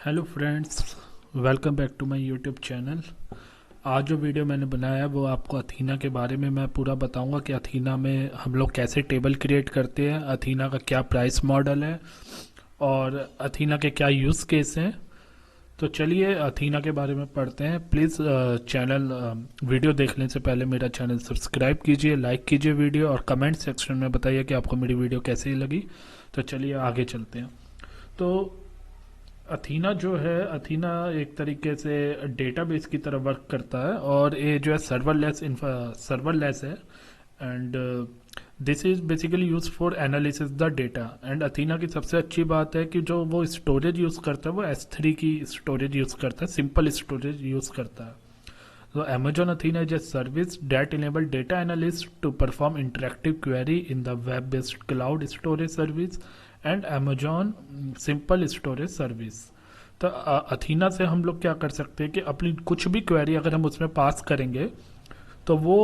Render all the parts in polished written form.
Hello friends, welcome back to my YouTube channel. आज जो video मैंने बनाया है वो आपको अथीना के बारे में मैं पूरा बताऊंगा कि अथीना में हम लोग कैसे टेबल क्रिएट करते हैं, अथीना का क्या प्राइस मॉडल है और अथीना के क्या यूज़ केस हैं। तो चलिए अथीना के बारे में पढ़ते हैं। प्लीज़ चैनल वीडियो देखने से पहले मेरा चैनल सब्सक्राइब कीजिए, लाइक कीजिए वीडियो और कमेंट सेक्शन में बताइए कि आपको मेरी वीडियो कैसी लगी। तो चलिए आगे चलते हैं। तो अथीना जो है, अथीना एक तरीके से डेटाबेस की तरह वर्क करता है और ये जो है सर्वरलेस है and this is basically use for analysis the data. And Athena की सबसे अच्छी बात है कि जो वो स्टोरेज यूज़ करता है वो S3 की स्टोरेज यूज़ करता है, सिंपल स्टोरेज यूज़ करता है। So Amazon Athena is a service that enable data analysts to perform interactive query in the web-based cloud storage service and Amazon Simple Storage Service। तो Athena से हम लोग क्या कर सकते हैं कि अपनी कुछ भी क्वेरी अगर हम उसमें पास करेंगे तो वो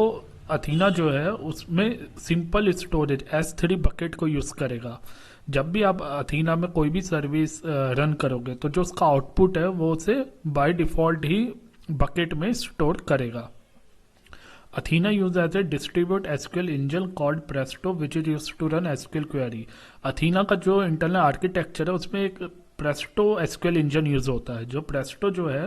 अथीना जो है उसमें सिंपल स्टोरेज S3 बकेट को यूज़ करेगा। जब भी आप अथीना में कोई भी सर्विस रन करोगे तो जो उसका आउटपुट है वो उसे बाय डिफ़ॉल्ट ही बकेट में स्टोर करेगा। Athena use as a distribute SQL engine called Presto which is use to run SQL query. Athena का जो इंटरनल आर्किटेक्चर है उसमें एक प्रेस्टो एसक्यूएल इंजन यूज होता है। जो प्रेस्टो जो है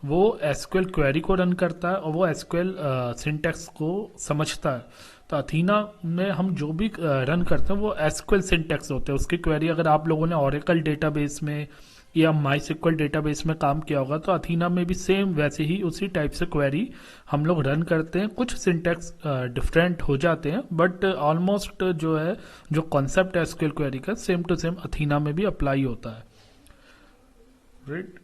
वो एसक्यूएल क्वेरी को रन करता है और वो एसक्यूएल सिंटैक्स को समझता है। तो अथीना में हम जो भी रन करते हैं वो एसक्यूएल सिंटैक्स होते हैं। उसकी क्वेरी अगर आप लोगों ने ओरेकल डेटाबेस में या माई सिक्वल डेटाबेस में काम किया होगा तो अथीना में भी सेम वैसे ही उसी टाइप से क्वेरी हम लोग रन करते हैं। कुछ सिंटैक्स डिफरेंट हो जाते हैं बट ऑलमोस्ट जो है जो कॉन्सेप्ट है एसक्यूएल क्वेरी का सेम टू सेम अथीना में भी अप्लाई होता है, राइट।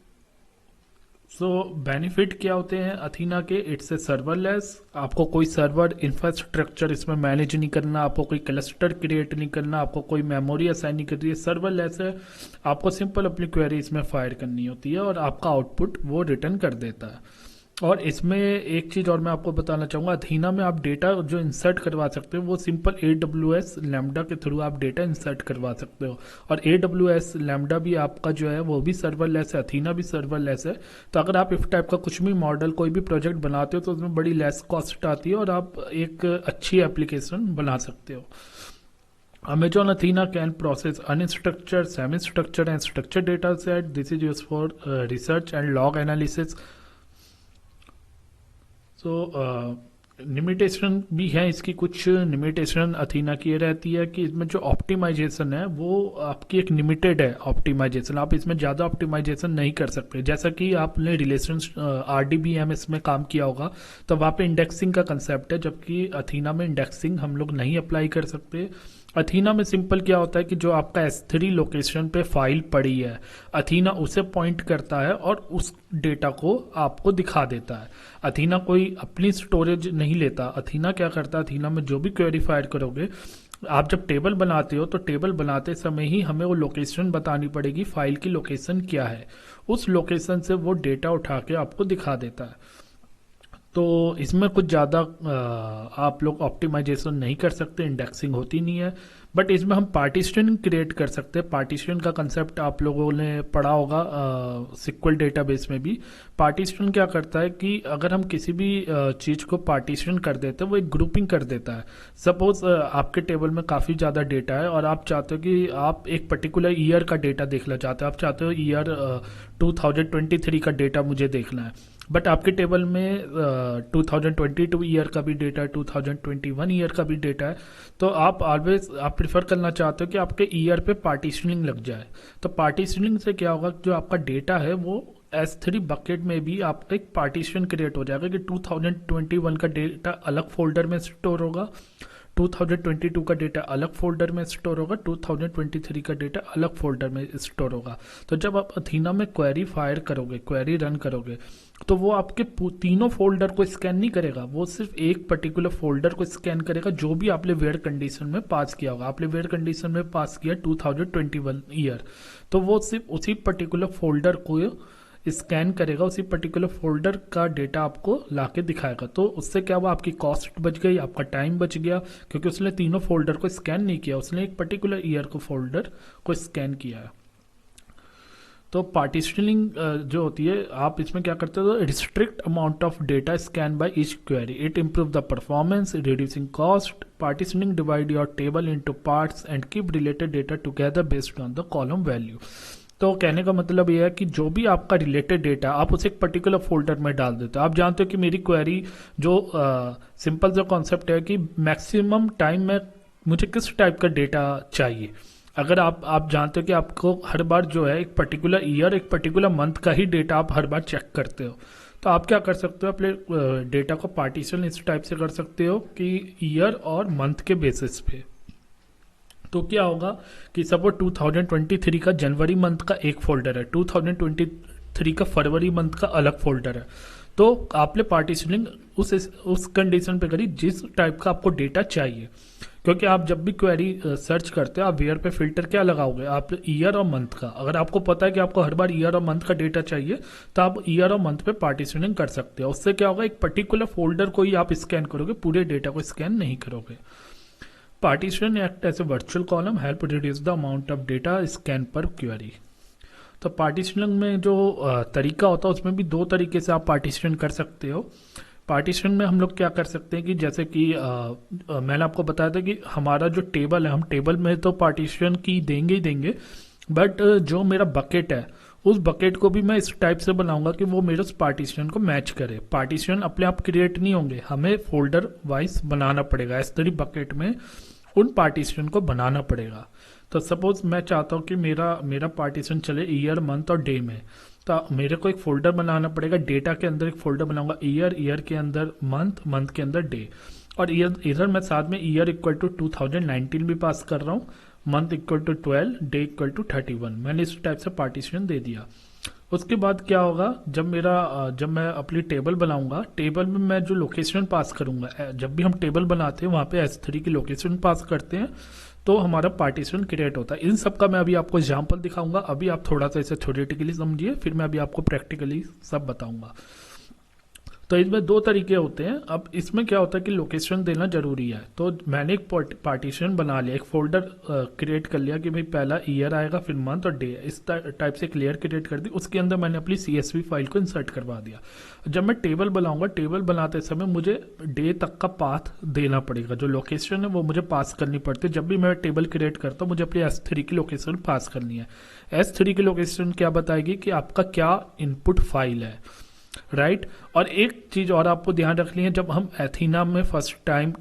सो बेनिफिट क्या होते हैं अथीना के? It's a serverless. आपको कोई सर्वर इंफ्रास्ट्रक्चर इसमें मैनेज नहीं करना, आपको कोई क्लस्टर क्रिएट नहीं करना, आपको कोई मेमोरी असाइन नहीं करनी है। सर्वरलेस है, आपको सिंपल अपनी क्वेरी इसमें फायर करनी होती है और आपका आउटपुट वो रिटर्न कर देता है। और इसमें एक चीज़ और मैं आपको बताना चाहूँगा, अथीना में आप डेटा जो इंसर्ट करवा सकते हो वो सिंपल AWS लैम्डा के थ्रू आप डेटा इंसर्ट करवा सकते हो। और AWS लैम्डा भी आपका जो है वो भी सर्वरलेस है, अथीना भी सर्वरलेस है। तो अगर आप इस टाइप का कुछ भी मॉडल कोई भी प्रोजेक्ट बनाते हो तो उसमें बड़ी लेस कॉस्ट आती है और आप एक अच्छी एप्लीकेशन बना सकते हो। Amazon Athena can process unstructured, semi-structured and structured data set. This is used for research and log analysis. तो लिमिटेशन भी है इसकी। कुछ लिमिटेशन अथीना की ये रहती है कि इसमें जो ऑप्टिमाइजेशन है वो आपकी एक लिमिटेड है ऑप्टिमाइजेशन। आप इसमें ज़्यादा ऑप्टिमाइजेशन नहीं कर सकते। जैसा कि आपने रिलेशन RDBMS में काम किया होगा तो वहाँ पे इंडेक्सिंग का कंसेप्ट है, जबकि अथीना में इंडेक्सिंग हम लोग नहीं अप्लाई कर सकते। अथीना में सिंपल क्या होता है कि जो आपका S3 लोकेशन पे फाइल पड़ी है अथीना उसे पॉइंट करता है और उस डेटा को आपको दिखा देता है। अथीना कोई अपनी स्टोरेज नहीं लेता। अथीना क्या करता है, अथीना में जो भी क्वेरी फायर करोगे, आप जब टेबल बनाते हो तो टेबल बनाते समय ही हमें वो लोकेशन बतानी पड़ेगी, फाइल की लोकेशन क्या है। उस लोकेशन से वो डेटा उठा के आपको दिखा देता है। तो इसमें कुछ ज़्यादा आप लोग ऑप्टिमाइजेशन नहीं कर सकते, इंडेक्सिंग होती नहीं है। बट इसमें हम पार्टीशन क्रिएट कर सकते हैं। पार्टीशन का कंसेप्ट आप लोगों ने पढ़ा होगा सिक्वल डेटाबेस में भी। पार्टीशन क्या करता है कि अगर हम किसी भी चीज़ को पार्टीशन कर देते हैं वो एक ग्रुपिंग कर देता है। सपोज आपके टेबल में काफ़ी ज़्यादा डेटा है और आप चाहते हो कि आप एक पर्टिकुलर ईयर का डेटा देखना चाहते हो। आप चाहते हो ईयर 2023 का डेटा मुझे देखना है, बट आपके टेबल में 2022 ईयर का भी डेटा है, 2021 ईयर का भी डेटा है। तो आप ऑलवेज आप प्रिफर करना चाहते हो कि आपके ईयर पे पार्टीशनिंग लग जाए। तो पार्टीशनिंग से क्या होगा, जो आपका डेटा है वो S3 बकेट में भी आपका एक पार्टीशन क्रिएट हो जाएगा कि 2021 का डेटा अलग फोल्डर में स्टोर होगा, 2022 का डेटा अलग फोल्डर में स्टोर होगा, 2023 का डेटा अलग फोल्डर में स्टोर होगा। तो जब आप अथीना में क्वेरी फायर करोगे, क्वेरी रन करोगे, तो वो आपके तीनों फोल्डर को स्कैन नहीं करेगा, वो सिर्फ एक पर्टिकुलर फोल्डर को स्कैन करेगा जो भी आपने वेयर कंडीशन में पास किया होगा। आपने वेयर कंडीशन में पास किया 2021 ईयर, तो वो सिर्फ उसी पर्टिकुलर फोल्डर को स्कैन करेगा, उसी पर्टिकुलर फोल्डर का डेटा आपको लाके दिखाएगा। तो उससे क्या हुआ, आपकी कॉस्ट बच गई, आपका टाइम बच गया, क्योंकि उसने तीनों फोल्डर को स्कैन नहीं किया, उसने एक पर्टिकुलर ईयर को फोल्डर को स्कैन किया है। तो पार्टीशनिंग जो होती है, आप इसमें क्या करते हो, restrict amount of data scan by each query, it improve the performance, reducing cost. Partitioning divide your table into parts and keep related data together based on the column value. तो कहने का मतलब यह है कि जो भी आपका रिलेटेड डेटा आप उसे एक पर्टिकुलर फोल्डर में डाल देते हो. आप जानते हो कि मेरी क्वेरी जो सिंपल जो कॉन्सेप्ट है कि मैक्सिमम टाइम में मुझे किस टाइप का डेटा चाहिए. अगर आप जानते हो कि आपको हर बार जो है एक पर्टिकुलर ईयर, एक पर्टिकुलर मंथ का ही डेटा आप हर बार चेक करते हो, तो आप क्या कर सकते हो, अपने डेटा को पार्टीशन इस टाइप से कर सकते हो कि ईयर और मंथ के बेसिस पे. तो क्या होगा कि सपोज 2023 का जनवरी मंथ का एक फोल्डर है, 2023 का फरवरी मंथ का अलग फोल्डर है. तो आपने पार्टीशनिंग उस कंडीशन पे करी जिस टाइप का आपको डेटा चाहिए. क्योंकि आप जब भी क्वेरी सर्च करते हो, आप वेयर पे फिल्टर क्या लगाओगे, आप ईयर और मंथ का. अगर आपको पता है कि आपको हर बार ईयर और मंथ का डेटा चाहिए, तो आप ईयर और मंथ पे पार्टीशनिंग कर सकते हो. उससे क्या होगा, एक पर्टिकुलर फोल्डर को ही आप स्कैन करोगे, पूरे डेटा को स्कैन नहीं करोगे. Partition act as a virtual column, help reduce the amount of data scan per query. तो पार्टीशनिंग में जो तरीका होता है, उसमें भी दो तरीके से आप पार्टीशन कर सकते हो. पार्टीशन में हम लोग क्या कर सकते हैं कि जैसे कि मैंने आपको बताया था कि हमारा जो टेबल है, हम टेबल में तो पार्टीशन की देंगे ही देंगे, बट जो मेरा बकेट है, उस बकेट को भी मैं इस टाइप से बनाऊंगा कि वो मेरे उस पार्टीशन को मैच करे. पार्टीशन अपने आप क्रिएट नहीं होंगे, हमें फोल्डर वाइज बनाना पड़ेगा. S3 बकेट में उन पार्टीशन को बनाना पड़ेगा. तो सपोज मैं चाहता हूँ कि मेरा पार्टीशन चले ईयर, मंथ और डे में, तो मेरे को एक फोल्डर बनाना पड़ेगा. डेटा के अंदर एक फोल्डर बनाऊंगा ईयर, ईयर के अंदर मंथ, मंथ के अंदर डे. और इधर मैं साथ में ईयर इक्वल टू 2019 भी पास कर रहा हूँ, month equal to 12, day equal to 31. मैंने इस टाइप से पार्टीशन दे दिया. उसके बाद क्या होगा, जब मैं अपनी टेबल बनाऊंगा, टेबल में मैं जो लोकेशन पास करूंगा, जब भी हम टेबल बनाते हैं वहां पे S3 की लोकेशन पास करते हैं, तो हमारा पार्टीशन क्रिएट होता है. इन सब का मैं अभी आपको एग्जांपल दिखाऊंगा. अभी आप थोड़ा सा इसे थ्योरेटिकली समझिए, फिर मैं अभी आपको प्रैक्टिकली सब बताऊंगा. तो इसमें दो तरीके होते हैं. अब इसमें क्या होता है कि लोकेशन देना जरूरी है. तो मैंने एक पार्टीशन बना लिया, एक फोल्डर क्रिएट कर लिया कि भाई पहला ईयर आएगा, फिर मंथ और डे, इस टाइप से क्लियर क्रिएट कर दी. उसके अंदर मैंने अपनी CSV फाइल को इंसर्ट करवा दिया. जब मैं टेबल बनाऊंगा, टेबल बनाते समय मुझे डे तक का पाथ देना पड़ेगा. जो लोकेशन है वो मुझे पास करनी पड़ती है. जब भी मैं टेबल क्रिएट करता हूँ, मुझे अपनी S3 की लोकेशन पास करनी है. S3 की लोकेशन क्या बताएगी कि आपका क्या इनपुट फाइल है, राइट. और एक चीज और आपको ध्यान रखनी है, जब हम एथीना में फर्स्ट टाइम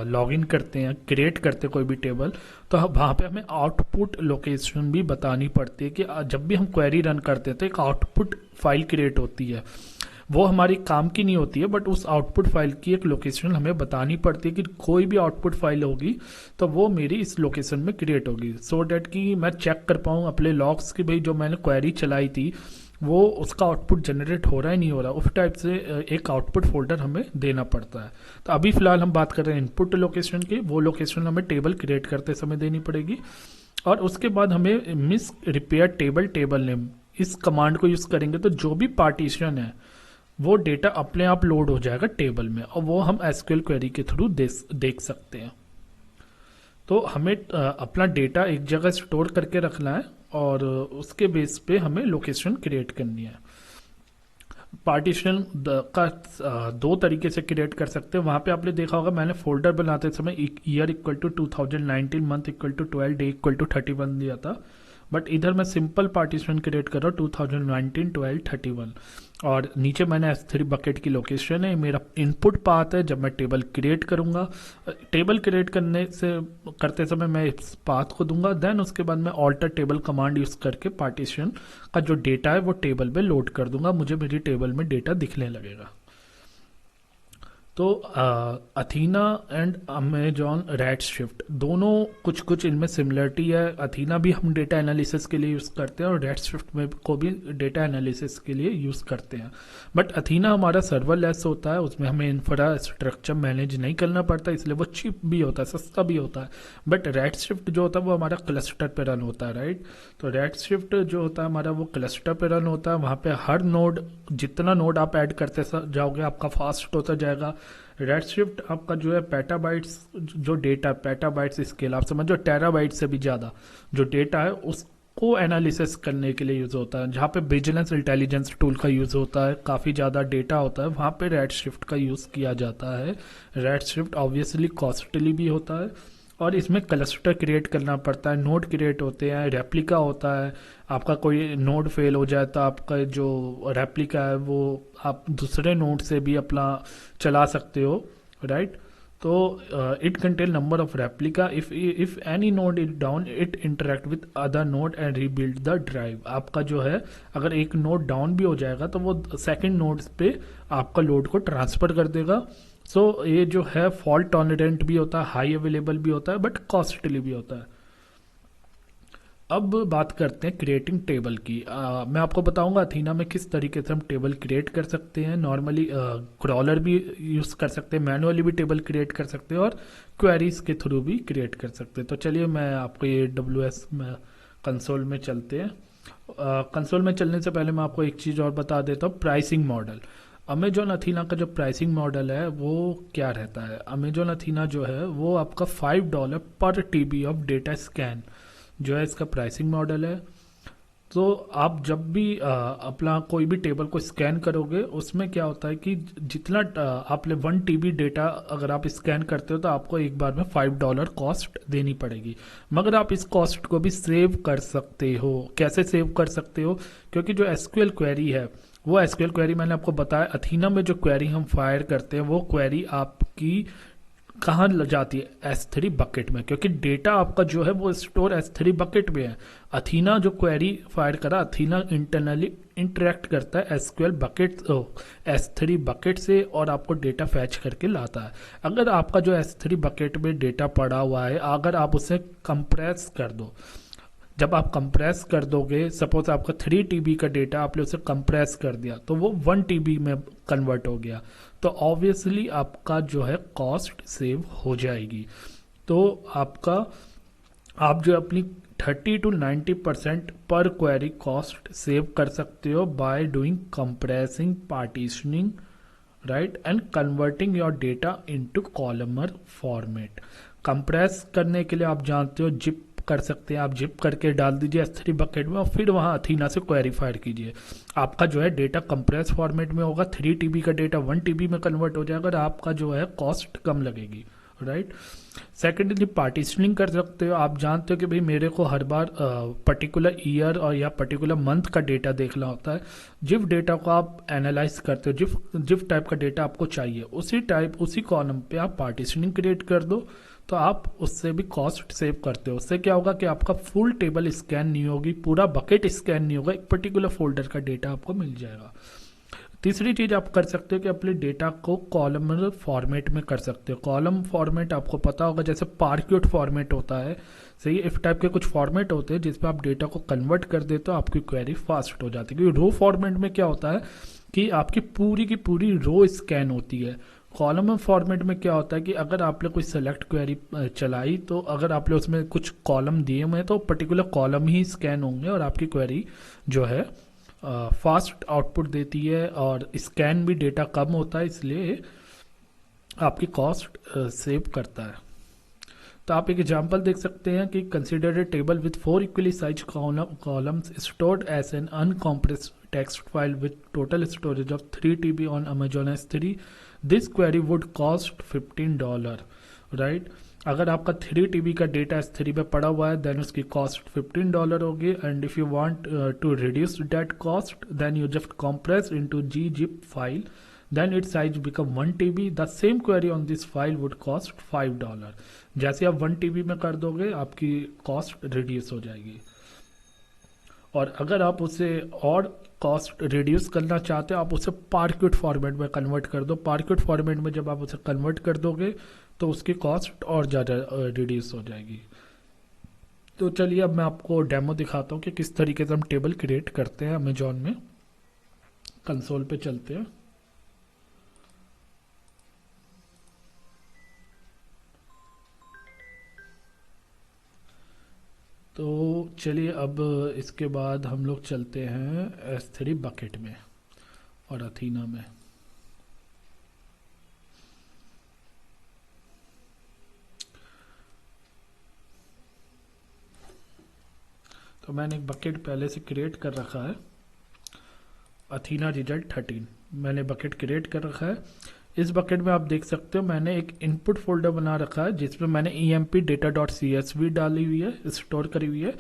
लॉग इन करते हैं, क्रिएट करते हैं कोई भी टेबल, तो वहां पे हमें आउटपुट लोकेशन भी बतानी पड़ती है कि जब भी हम क्वेरी रन करते हैं तो एक आउटपुट फाइल क्रिएट होती है. वो हमारी काम की नहीं होती है, बट उस आउटपुट फाइल की एक लोकेशन हमें बतानी पड़ती है कि कोई भी आउटपुट फाइल होगी तो वो मेरी इस लोकेशन में क्रिएट होगी, सो डैट कि मैं चेक कर पाऊँ अपने लॉग्स की भाई जो मैंने क्वेरी चलाई थी वो उसका आउटपुट जनरेट हो रहा है नहीं हो रहा. उस टाइप से एक आउटपुट फोल्डर हमें देना पड़ता है. तो अभी फिलहाल हम बात कर रहे हैं इनपुट लोकेशन की. वो लोकेशन हमें टेबल क्रिएट करते समय देनी पड़ेगी. और उसके बाद हमें मिस रिपेयर टेबल नेम, इस कमांड को यूज करेंगे तो जो भी पार्टीशन है वो डेटा अपने आप लोड हो जाएगा टेबल में, और वो हम SQL क्वेरी के थ्रू देख सकते हैं. तो हमें अपना डेटा एक जगह स्टोर करके रखना है और उसके बेस पे हमें लोकेशन क्रिएट करनी है. पार्टीशन का दो तरीके से क्रिएट कर सकते हैं. वहां पे आपने देखा होगा मैंने फोल्डर बनाते समय year equal to 2019, month equal to 12, day equal to 31 दिया था. बट इधर मैं सिंपल पार्टीशन क्रिएट कर रहा हूँ 2019, 12, 31. और नीचे मैंने S3 बकेट की लोकेशन है, मेरा इनपुट पाथ है. जब मैं टेबल क्रिएट करूंगा, टेबल क्रिएट करते समय मैं इस पाथ को दूंगा. देन उसके बाद मैं ऑल्टर टेबल कमांड यूज करके पार्टीशन का जो डेटा है वो टेबल पे लोड कर दूंगा. मुझे मेरी टेबल में डेटा दिखने लगेगा. तो अथीना एंड अमेजॉन रेडशिफ्ट दोनों कुछ इनमें सिमिलरिटी है. अथीना भी हम डेटा एनालिसिस के लिए यूज़ करते हैं और रेडशिफ्ट में को भी डेटा एनालिसिस के लिए यूज़ करते हैं. बट अथीना हमारा सर्वरलेस होता है, उसमें हमें इंफ्रास्ट्रक्चर मैनेज नहीं करना पड़ता, इसलिए वो चीप भी होता है, सस्ता भी होता है. बट रेडशिफ्ट जो होता है वो हमारा क्लस्टर पे रन होता है, राइट. तो रेडशिफ्ट जो होता है हमारा वो क्लस्टर पे रन होता है. वहाँ पे हर नोड, जितना नोड आप ऐड करते जाओगे आपका फास्ट होता जाएगा. रेडशिफ्ट आपका जो है पेटाबाइट्स जो डेटा, पेटाबाइट्स स्केल आप समझो टेराबाइट से भी ज़्यादा जो डेटा है को एनालिसिस करने के लिए यूज़ होता है, जहाँ पे बिजनेस इंटेलिजेंस टूल का यूज़ होता है, काफ़ी ज़्यादा डेटा होता है, वहाँ पे रेडशिफ्ट का यूज़ किया जाता है। रेडशिफ्ट ऑब्वियसली कॉस्टली भी होता है और इसमें क्लस्टर क्रिएट करना पड़ता है, नोड क्रिएट होते हैं, रेप्लिका होता है। आपका कोई नोड फेल हो जाए तो आपका जो रेप्लिका है वो आप दूसरे नोड से भी अपना चला सकते हो, राइट। तो it contain number of replica, if any node is down it interact with other node and rebuild the drive. आपका जो है अगर एक नोड डाउन भी हो जाएगा तो वो सेकंड नोड पे आपका लोड को ट्रांसफर कर देगा। सो ये जो है फॉल्ट टॉलरेंट भी होता है, हाई अवेलेबल भी होता है, बट कॉस्टली भी होता है। अब बात करते हैं क्रिएटिंग टेबल की। मैं आपको बताऊंगा अथीना में किस तरीके से हम टेबल क्रिएट कर सकते हैं। नॉर्मली क्रॉलर भी यूज़ कर सकते हैं, मैनुअली भी टेबल क्रिएट कर सकते हैं और क्वेरीज के थ्रू भी क्रिएट कर सकते हैं। तो चलिए मैं आपको ये AWS में कंसोल में चलते हैं। कंसोल में चलने से पहले मैं आपको एक चीज़ और बता देता हूँ, प्राइसिंग मॉडल। अमेजोन अथीना का जो प्राइसिंग मॉडल है वो क्या रहता है। अमेजोन अथीना जो है वो आपका $5 पर TB ऑफ डेटा स्कैन जो है इसका प्राइसिंग मॉडल है। तो आप जब भी अपना कोई भी टेबल को स्कैन करोगे उसमें क्या होता है कि जितना आपने 1 TB डेटा अगर आप स्कैन करते हो तो आपको एक बार में $5 कॉस्ट देनी पड़ेगी। मगर आप इस कॉस्ट को भी सेव कर सकते हो। कैसे सेव कर सकते हो? क्योंकि जो एसक्यूएल क्वेरी है वो एसक्यूएल क्वेरी मैंने आपको बताया, अथीना में जो क्वेरी हम फायर करते हैं वो क्वेरी आपकी कहाँ जाती है, S3 बकेट में, क्योंकि डेटा आपका जो है वो स्टोर S3 बकेट में है। अथीना जो क्वेरी फायर करा, अथीना इंटरनली इंटरेक्ट करता है SQL बकेट S3 बकेट से और आपको डेटा फैच करके लाता है। अगर आपका जो S3 बकेट में डेटा पड़ा हुआ है, अगर आप उसे कंप्रेस कर दो, जब आप कंप्रेस कर दोगे, सपोज आपका 3 TB का डेटा आपने उसे कंप्रेस कर दिया तो वो 1 TB में कन्वर्ट हो गया, तो ऑब्वियसली आपका जो है कॉस्ट सेव हो जाएगी। तो आपका आप जो अपनी 30 to 90% पर क्वेरी कॉस्ट सेव कर सकते हो by doing compressing, partitioning, right, and converting your data into columnar format. Compress करने के लिए आप जानते हो जिप कर सकते हैं, आप जिप करके डाल दीजिए S3 बकेट में और फिर वहां अथीना से क्वेरी फायर कीजिए। आपका जो है डेटा कंप्रेस फॉर्मेट में होगा, 3 TB का डेटा 1 TB में कन्वर्ट हो जाएगा और आपका जो है कॉस्ट कम लगेगी, राइट। सेकेंडली पार्टीशनिंग कर सकते हो। आप जानते हो कि भाई मेरे को हर बार पर्टिकुलर ईयर और या पर्टिकुलर मंथ का डेटा देखना होता है। जिस डेटा को आप एनालाइज करते हो, जिस टाइप का डेटा आपको चाहिए उसी कॉलम पे आप पार्टीशनिंग क्रिएट कर दो, तो आप उससे भी कॉस्ट सेव करते हो। उससे क्या होगा कि आपका फुल टेबल स्कैन नहीं होगी, पूरा बकेट स्कैन नहीं होगा, एक पर्टिकुलर फोल्डर का डेटा आपको मिल जाएगा। तीसरी चीज आप कर सकते हो कि अपने डेटा को कॉलमर फॉर्मेट में कर सकते हो। कॉलम फॉर्मेट आपको पता होगा, जैसे पार्क्यूट फॉर्मेट होता है, सही, इफ टाइप के कुछ फॉर्मेट होते हैं जिसमें आप डेटा को कन्वर्ट कर देते हो, आपकी क्वेरी फास्ट हो जाती है। क्योंकि रो फॉर्मेट में क्या होता है कि आपकी पूरी रो स्कैन होती है। कॉलम फॉर्मेट में क्या होता है कि अगर आपने कोई सेलेक्ट क्वेरी चलाई तो अगर आपने उसमें कुछ कॉलम दिए हुए हैं तो पर्टिकुलर कॉलम ही स्कैन होंगे और आपकी क्वेरी जो है फास्ट आउटपुट देती है और स्कैन भी डेटा कम होता है, इसलिए आपकी कॉस्ट सेव करता है। तो आप एक एग्जांपल देख सकते हैं कि consider a table with 4 equally size columns stored as an uncompressed text file with total storage of 3 TB on Amazon S3। This query would cost $15, right. अगर आपका 3 TB का डेटा S3 पे पड़ा हुआ है देन उसकी कॉस्ट $15 होगी। And if you want to reduce that cost then you just compress into gzip file, then its size become 1 TB. The same query on this file would cost $5। जैसे आप 1 TB में कर दोगे आपकी cost reduce हो जाएगी। और अगर आप उसे और कॉस्ट रिड्यूस करना चाहते हो आप उसे पार्क्यूट फॉर्मेट में कन्वर्ट कर दो। पार्क्यूट फॉर्मेट में जब आप उसे कन्वर्ट कर दोगे तो उसकी कॉस्ट और ज़्यादा रिड्यूस हो जाएगी। तो चलिए अब मैं आपको डेमो दिखाता हूँ कि किस तरीके से हम टेबल क्रिएट करते हैं अमेजॉन में। कंसोल पे चलते हैं। तो चलिए अब इसके बाद हम लोग चलते हैं S3 बकेट में और अथीना में। तो तो मैंने एक बकेट पहले से क्रिएट कर रखा है, अथीना रिजल्ट 13 मैंने बकेट क्रिएट कर रखा है। इस बकेट में आप देख सकते हो मैंने एक इनपुट फोल्डर बना रखा है जिसमें मैंने emp data.csv डाली हुई है, स्टोर करी हुई है।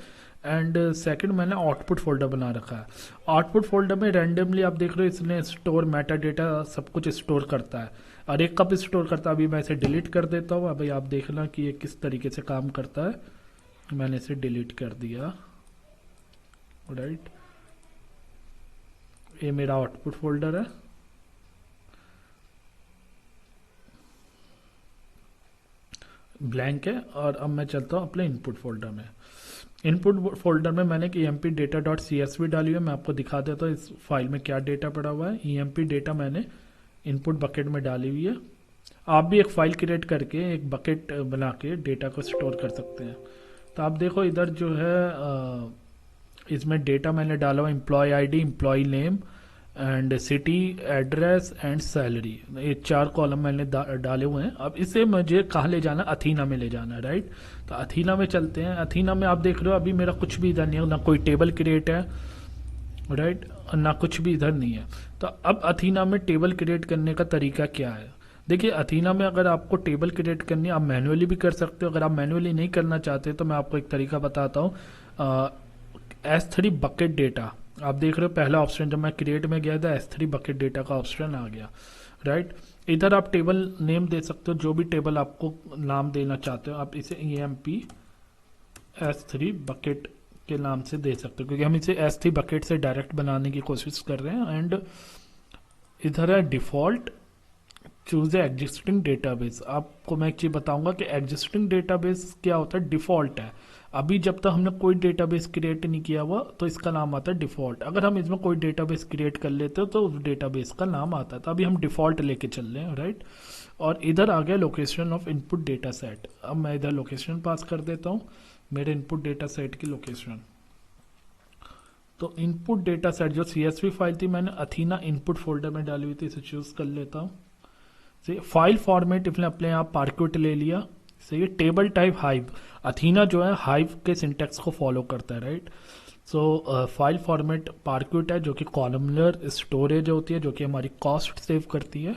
एंड सेकंड मैंने आउटपुट फोल्डर बना रखा है। आउटपुट फोल्डर में रैंडमली आप देख रहे हो इसने स्टोर मेटा डेटा सब कुछ स्टोर करता है, और एक कप स्टोर करता है। अभी मैं इसे डिलीट कर देता हूँ। अभी आप देखना कि ये किस तरीके से काम करता है। मैंने इसे डिलीट कर दिया, राइट। ये मेरा आउटपुट फोल्डर है। ब्लैंक है। और अब मैं चलता हूँ अपने इनपुट फोल्डर में। इनपुट फोल्डर में मैंने emp data.csv डाली है। मैं आपको दिखा देता हूँ इस फाइल में क्या डेटा पड़ा हुआ है। emp डेटा मैंने इनपुट बकेट में डाली हुई है। आप भी एक फाइल क्रिएट करके एक बकेट बना के डेटा को स्टोर कर सकते हैं। तो आप देखो इधर जो है इसमें डेटा मैंने डाला हुआ employ ID, employ name and city, address and salary. ये 4 कॉलम मैंने डाले हुए हैं। अब इसे मुझे कहाँ ले जाना, अथीना में ले जाना है, राइट। तो अथीना में चलते हैं। अथीना में आप देख रहे हो अभी मेरा कुछ भी इधर नहीं है, ना कोई टेबल क्रिएट है, राइट, और ना कुछ भी इधर नहीं है। तो अब अथीना में टेबल क्रिएट करने का तरीका क्या है। देखिए अथीना में अगर आपको टेबल क्रिएट करनी है आप मैनुअली भी कर सकते हो। अगर आप मैनुअली नहीं करना चाहते तो मैं आपको एक तरीका बताता हूँ। S3 बकेट डेटा आप देख रहे हो, पहला ऑप्शन जब मैं क्रिएट में गया था S3 बकेट डेटा का ऑप्शन आ गया, राइट। इधर आप टेबल नेम दे सकते हो, जो भी टेबल आपको नाम देना चाहते हो आप इसे emp S3 बकेट के नाम से दे सकते हो, क्योंकि हम इसे S3 बकेट से डायरेक्ट बनाने की कोशिश कर रहे हैं। एंड इधर है default, choose a existing database. आपको मैं एक चीज बताऊंगा कि एग्जिस्टिंग डेटाबेस क्या होता है, डिफॉल्ट है। अभी जब तक हमने कोई डेटाबेस क्रिएट नहीं किया हुआ तो इसका नाम आता है डिफॉल्ट। अगर हम इसमें कोई डेटाबेस क्रिएट कर लेते हो तो उस डेटाबेस का नाम आता है। तो अभी हम डिफॉल्ट लेके चल रहे हैं, राइट। और इधर आ गया location of input data set. अब मैं इधर लोकेशन पास कर देता हूँ, मेरे इनपुट डेटा सेट की लोकेशन। तो इनपुट डेटा सेट जो CSV फाइल थी मैंने अथीना इनपुट फोल्डर में डाली हुई थी, इसे चूज कर लेता हूँ। फाइल फॉर्मेट इसने अपने आप पार्क्यूट ले लिया। सही है। टेबल टाइप हाइव, अथीना जो है हाइव के सिंटेक्स को फॉलो करता है, राइट। सो फाइल फॉर्मेट पार्क्यूट है जो कि कॉलमनर स्टोरेज होती है, जो कि हमारी कॉस्ट सेव करती है,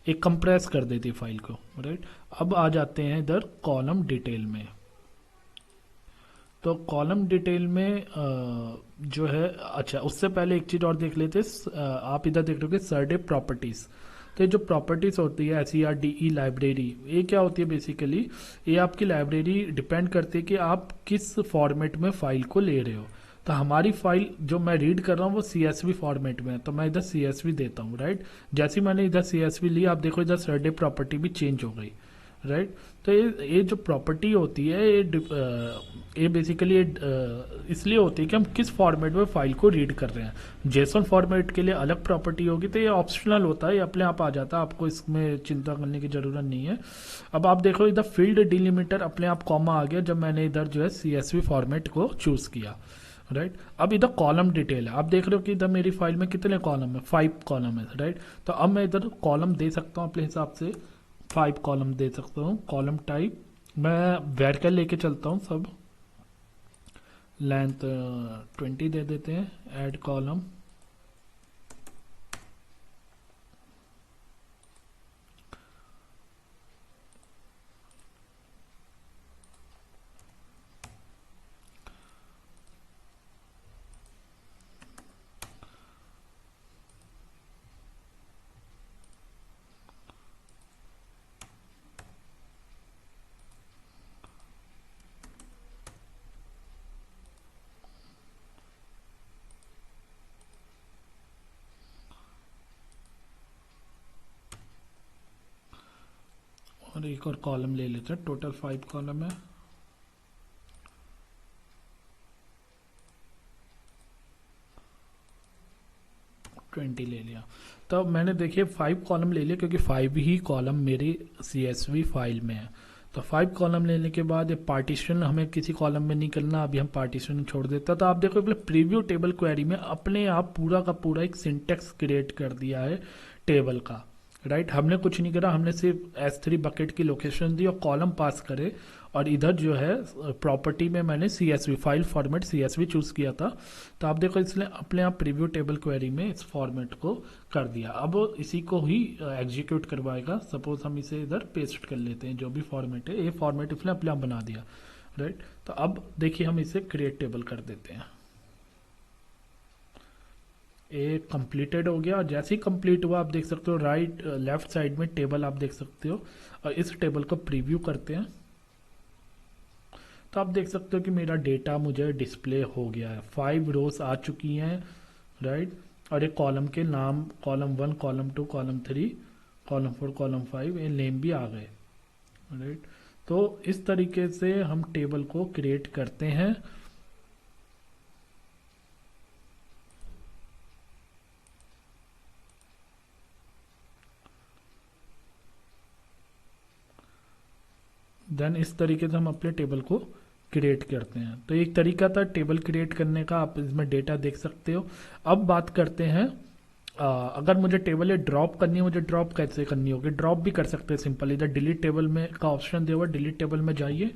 एक कंप्रेस कर देती है फाइल को, राइट। अब आ जाते हैं इधर कॉलम डिटेल में। तो कॉलम डिटेल में जो है, अच्छा उससे पहले एक चीज और देख लेते हैं। आप इधर देख रहे हो सर्डे प्रॉपर्टीज। तो ये जो प्रॉपर्टीज होती है SERDE लाइब्रेरी, ये क्या होती है बेसिकली, ये आपकी लाइब्रेरी डिपेंड करती है कि आप किस फॉर्मेट में फाइल को ले रहे हो। तो हमारी फाइल जो मैं रीड कर रहा हूँ वो CSV फॉर्मेट में है, तो मैं इधर CSV देता हूँ, राइट। जैसे मैंने इधर CSV लिया, आप देखो इधर सर्डे प्रॉपर्टी भी चेंज हो गई, राइट। तो ये जो प्रॉपर्टी होती है ये बेसिकली इसलिए होती है कि हम किस फॉर्मेट में फाइल को रीड कर रहे हैं। जेसन फॉर्मेट के लिए अलग प्रॉपर्टी होगी, तो ये ऑप्शनल होता है, ये अपने आप आ जाता है, आपको इसमें चिंता करने की जरूरत नहीं है। अब आप देखो इधर फील्ड डिलिमिटर अपने आप कॉमा आ गया जब मैंने इधर जो है CSV फॉर्मेट को चूज किया, राइट। अब इधर कॉलम डिटेल है, आप देख रहे हो कि इधर मेरी फाइल में कितने कॉलम है, 5 कॉलम है, राइट। तो अब मैं इधर कॉलम दे सकता हूँ अपने हिसाब से, 5 कॉलम दे सकता हूँ। कॉलम टाइप मैं वेरिएबल लेके चलता हूँ, सब लेंथ 20 दे देते हैं। ऐड कॉलम, और एक और कॉलम ले लेते हैं। टोटल 5 कॉलम है। ट्वेंटी ले लिया। तो मैंने देखिए 5 कॉलम ले लिया क्योंकि 5 ही कॉलम मेरी CSV फाइल में है। तो 5 कॉलम लेने के बाद ये पार्टीशन हमें किसी कॉलम में नहीं करना, अभी हम पार्टीशन छोड़ देता। तो आप देखो प्रीव्यू टेबल क्वेरी में अपने आप पूरा का पूरा एक सिंटेक्स क्रिएट कर दिया है टेबल का, राइट। हमने कुछ नहीं करा, हमने सिर्फ S3 बकेट की लोकेशन दी और कॉलम पास करे और इधर जो है प्रॉपर्टी में मैंने CSV file format CSV choose किया था। तो आप देखो इसने अपने आप प्रीव्यू टेबल क्वेरी में इस फॉर्मेट को कर दिया। अब वो इसी को ही एग्जीक्यूट करवाएगा। सपोज हम इसे इधर पेस्ट कर लेते हैं, जो भी फॉर्मेट है, ये फॉर्मेट इसने अपने आप बना दिया, राइट। तो अब देखिए हम इसे क्रिएट टेबल कर देते हैं। ये कंप्लीटेड हो गया, और जैसे ही कंप्लीट हुआ आप देख सकते हो राइट लेफ्ट साइड में टेबल आप देख सकते हो। और इस टेबल को प्रीव्यू करते हैं तो आप देख सकते हो कि मेरा डेटा मुझे डिस्प्ले हो गया है। 5 रोज आ चुकी हैं, राइट। और एक कॉलम के नाम column 1, column 2, column 3, column 4, column 5 ये नेम भी आ गए, राइट। तो इस तरीके से हम टेबल को क्रिएट करते हैं। देन इस तरीके से हम अपने टेबल को क्रिएट करते हैं। तो एक तरीका था टेबल क्रिएट करने का, आप इसमें डेटा देख सकते हो। अब बात करते हैं अगर मुझे टेबल ये ड्रॉप करनी है, मुझे ड्रॉप कैसे करनी होगी। ड्रॉप भी कर सकते हैं सिंपल, इधर डिलीट टेबल में का ऑप्शन दिया हुआ, डिलीट टेबल में जाइए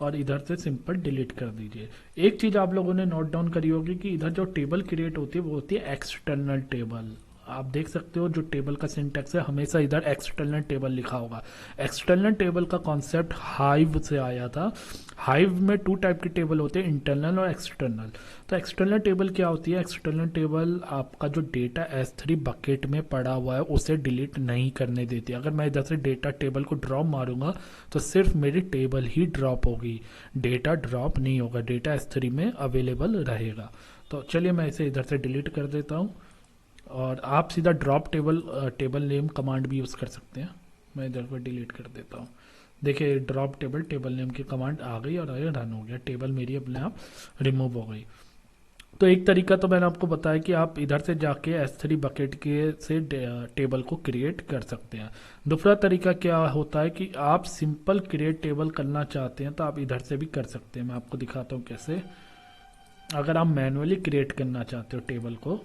और इधर से सिंपल डिलीट कर दीजिए। एक चीज आप लोगों ने नोट डाउन करी होगी कि इधर जो टेबल क्रिएट होती है वो होती है एक्सटर्नल टेबल। आप देख सकते हो जो टेबल का सिंटैक्स है हमेशा इधर एक्सटर्नल टेबल लिखा होगा। एक्सटर्नल टेबल का कॉन्सेप्ट हाइव से आया था। हाइव में 2 टाइप के टेबल होते हैं, इंटरनल और एक्सटर्नल। तो एक्सटर्नल टेबल क्या होती है? एक्सटर्नल टेबल आपका जो डेटा S3 बकेट में पड़ा हुआ है उसे डिलीट नहीं करने देती। अगर मैं इधर से डेटा टेबल को ड्रॉप मारूंगा तो सिर्फ मेरी टेबल ही ड्रॉप होगी, डेटा ड्रॉप नहीं होगा, डेटा S3 में अवेलेबल रहेगा। तो चलिए मैं इसे इधर से डिलीट कर देता हूँ। और आप सीधा ड्रॉप टेबल नेम कमांड भी यूज़ कर सकते हैं। मैं इधर पर डिलीट कर देता हूँ। देखिए ड्रॉप टेबल नेम की कमांड आ गई और ये रन हो गया, टेबल मेरी अपने आप रिमूव हो गई। तो एक तरीका तो मैंने आपको बताया कि आप इधर से जाके S3 बकेट के से टेबल को क्रिएट कर सकते हैं। दूसरा तरीका क्या होता है कि आप सिंपल क्रिएट टेबल करना चाहते हैं तो आप इधर से भी कर सकते हैं। मैं आपको दिखाता हूँ कैसे। अगर आप मैनुअली क्रिएट करना चाहते हो टेबल को,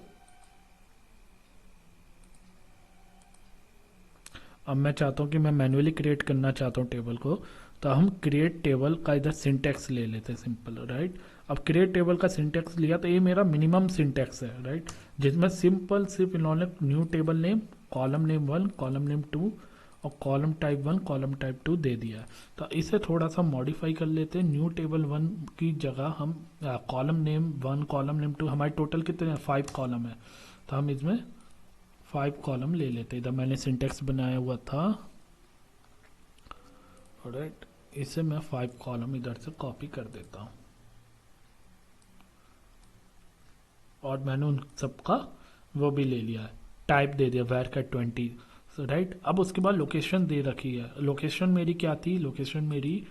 अब मैं चाहता हूँ कि मैं मैनुअली क्रिएट करना चाहता हूँ टेबल को, तो हम क्रिएट टेबल का इधर सिंटैक्स ले लेते हैं सिंपल, राइट। अब क्रिएट टेबल का सिंटैक्स लिया तो ये मेरा मिनिमम सिंटैक्स है, राइट, जिसमें सिंपल सिर्फ इन्होंने new table name, column name 1, column name 2 और कॉलम टाइप 1, कॉलम टाइप 2 दे दिया। तो इसे थोड़ा सा मॉडिफाई कर लेते हैं। न्यू टेबल 1 की जगह हम कॉलम नेम 1, कॉलम नेम 2, हमारे टोटल कितने हैं? 5 कॉलम है, तो हम इसमें 5 कॉलम ले लेते। इधर मैंने सिंटेक्स बनाया हुआ था, राइट। इसे मैं 5 कॉलम इधर से कॉपी कर देता हूँ और मैंने उन सबका वो भी ले लिया है, टाइप दे दिया var का 20, राइट। अब उसके बाद लोकेशन दे रखी है। लोकेशन मेरी क्या थी? लोकेशन मेरी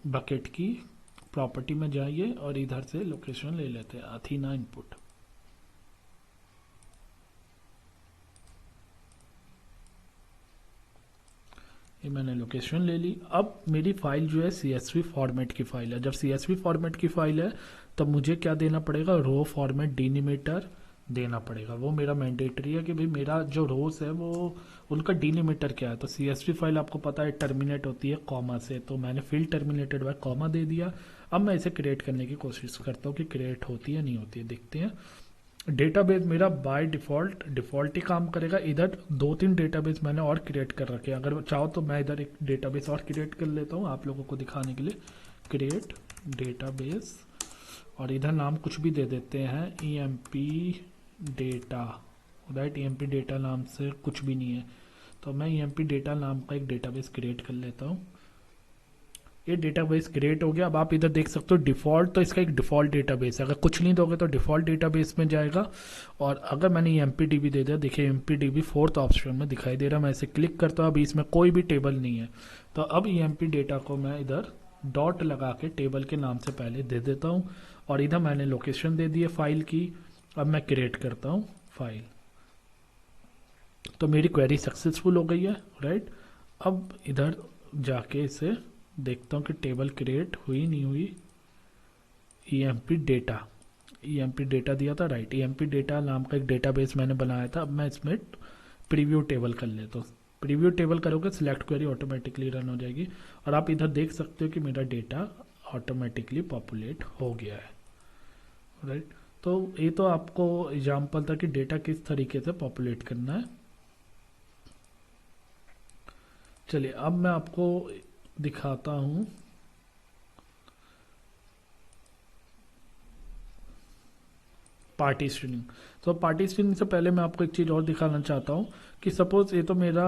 बकेट की प्रॉपर्टी में जाइए और इधर से लोकेशन ले लेते हैं, अथीना इनपुट। ये मैंने लोकेशन ले ली। अब मेरी फाइल जो है CSV फॉर्मेट की फाइल है। जब CSV फॉर्मेट की फाइल है तब मुझे क्या देना पड़ेगा? रो फॉर्मेट डिलिमीटर देना पड़ेगा। वो मेरा मैंडेटरी है कि भाई मेरा जो रोज है वो उनका डिलिमीटर क्या है। तो CSV फाइल आपको पता है टर्मिनेट होती है कॉमा से, तो मैंने फील्ड टर्मिनेटेड बाय कॉमा दे दिया। अब मैं इसे क्रिएट करने की कोशिश करता हूँ कि क्रिएट होती है नहीं होती है, देखते हैं। डेटाबेस मेरा बाय डिफॉल्ट ही काम करेगा। इधर 2-3 डेटाबेस मैंने और क्रिएट कर रखे हैं। अगर चाहो तो मैं इधर एक डेटाबेस और क्रिएट कर लेता हूँ आप लोगों को दिखाने के लिए। क्रिएट डेटाबेस और इधर नाम कुछ भी दे देते हैं, EMP data, right. EMP data नाम से कुछ भी नहीं है, तो मैं EMP डेटा नाम का एक डेटाबेस क्रिएट कर लेता हूँ। ये डेटाबेस क्रिएट हो गया। अब आप इधर देख सकते हो डिफ़ॉल्ट, तो इसका एक डिफ़ॉल्ट डेटाबेस है। अगर कुछ नहीं दोगे तो डिफ़ॉल्ट डेटाबेस में जाएगा। और अगर मैंने MPDB दे दिया, देखिए MPDB 4th ऑप्शन में दिखाई दे रहा है। मैं इसे क्लिक करता हूँ, अभी इसमें कोई भी टेबल नहीं है। तो अब EMP डेटा को मैं इधर डॉट लगा के टेबल के नाम से पहले दे देता हूँ और इधर मैंने लोकेशन दे दी है फाइल की। अब मैं क्रिएट करता हूँ फाइल, तो मेरी क्वेरी सक्सेसफुल हो गई है, राइट। अब इधर जाके इसे देखता हूँ कि टेबल क्रिएट हुई नहीं हुई। EMP डेटा दिया था, राइट। EMP डेटा नाम का एक डेटाबेस मैंने बनाया था। अब मैं इसमें प्रीव्यू टेबल कर लेता हूँ। प्रीव्यू टेबल करोगे सिलेक्ट क्वेरी ऑटोमेटिकली रन हो जाएगी और आप इधर देख सकते हो कि मेरा डेटा ऑटोमेटिकली पॉपुलेट हो गया है, राइट। तो ये तो आपको एग्जाम्पल था कि डेटा किस तरीके से पॉपुलेट करना है। चलिए अब मैं आपको दिखाता हूं पार्टीशनिंग। तो पार्टीशनिंग से पहले मैं आपको एक चीज़ और दिखाना चाहता हूँ कि सपोज ये तो मेरा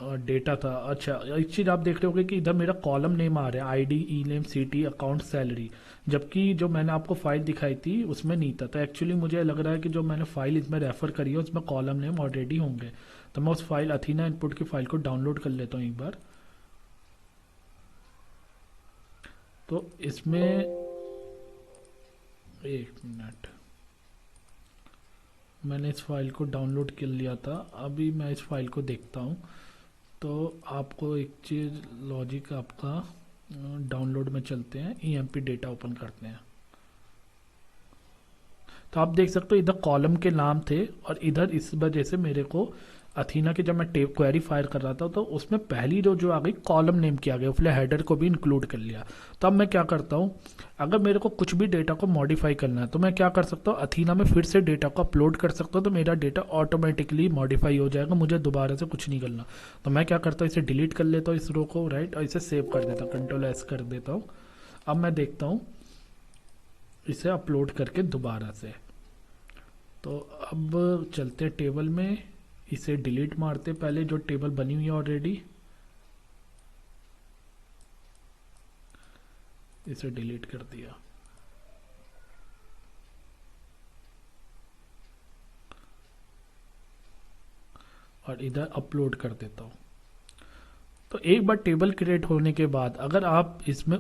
डेटा था। अच्छा, एक चीज़ आप देख रहे होगे कि इधर मेरा कॉलम नेम आ रहा है, आईडी, ई नेम, सिटी, अकाउंट, सैलरी, जबकि जो मैंने आपको फाइल दिखाई थी उसमें नहीं था। तो एक्चुअली मुझे लग रहा है कि जो मैंने फाइल इसमें रेफर करी है उसमें कॉलम नेम ऑलरेडी होंगे। तो मैं उस फाइल अथीना इनपुट की फाइल को डाउनलोड कर लेता हूँ एक बार। तो इसमें एक मिनट, मैंने इस फाइल को डाउनलोड कर लिया था, अभी मैं इस फाइल को देखता हूँ। तो आपको एक चीज़ लॉजिक आपका डाउनलोड में चलते हैं, ईएमपी डेटा ओपन करते हैं। तो आप देख सकते हो इधर कॉलम के नाम थे और इधर इस वजह से मेरे को अथीना की जब मैं टेप क्वेरी फायर कर रहा था तो उसमें पहली रो जो आ गई कॉलम नेम की आ गई, उसने हेडर को भी इंक्लूड कर लिया। तो अब मैं क्या करता हूँ, अगर मेरे को कुछ भी डेटा को मॉडिफाई करना है तो मैं क्या कर सकता हूँ, अथीना में फिर से डेटा को अपलोड कर सकता हूँ, तो मेरा डेटा ऑटोमेटिकली मॉडिफाई हो जाएगा, मुझे दोबारा से कुछ नहीं करना। तो मैं क्या करता हूँ, इसे डिलीट कर लेता हूँ इस रो को, राइट, और इसे सेव कर देता हूँ, Ctrl+S कर देता हूँ। अब मैं देखता हूँ इसे अपलोड करके दोबारा से। तो अब चलते टेबल में, इसे डिलीट मारते पहले जो टेबल बनी हुई है ऑलरेडी, इसे डिलीट कर दिया। और इधर अपलोड कर देता हूँ। तो एक बार टेबल क्रिएट होने के बाद अगर आप इसमें